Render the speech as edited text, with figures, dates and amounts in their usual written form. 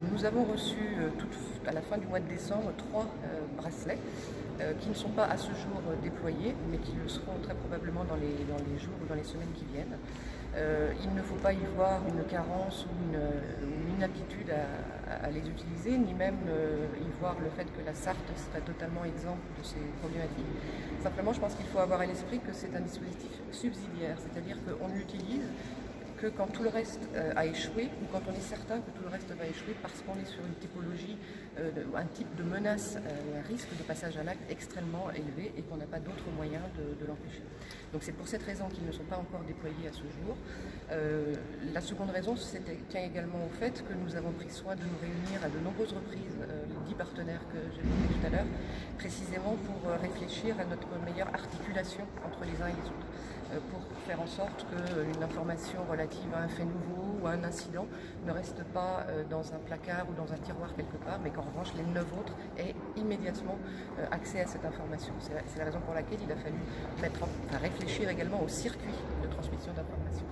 Nous avons reçu à la fin du mois de décembre 3 bracelets qui ne sont pas à ce jour déployés, mais qui le seront très probablement dans les jours ou dans les semaines qui viennent. Il ne faut pas y voir une carence ou une inaptitude à les utiliser, ni même y voir le fait que la Sarthe serait totalement exempte de ces problématiques. Simplement, je pense qu'il faut avoir à l'esprit que c'est un dispositif subsidiaire, c'est-à-dire qu'on l'utilise que quand tout le reste a échoué, ou quand on est certain que tout le reste va échouer parce qu'on est sur une typologie, un type de menace, un risque de passage à l'acte extrêmement élevé et qu'on n'a pas d'autre moyen de l'empêcher. Donc c'est pour cette raison qu'ils ne sont pas encore déployés à ce jour. La seconde raison tient également au fait que nous avons pris soin de nous réunir à de nombreuses reprises, les 10 partenaires que j'évoquais tout à l'heure, précisément pour réfléchir à notre meilleure articulation entre les uns et les autres, pour faire en sorte qu'une information relative à un fait nouveau ou à un incident ne reste pas dans un placard ou dans un tiroir quelque part, mais qu'en revanche les 9 autres aient immédiatement accès à cette information. C'est la raison pour laquelle il a fallu réfléchir également au circuit de transmission d'informations.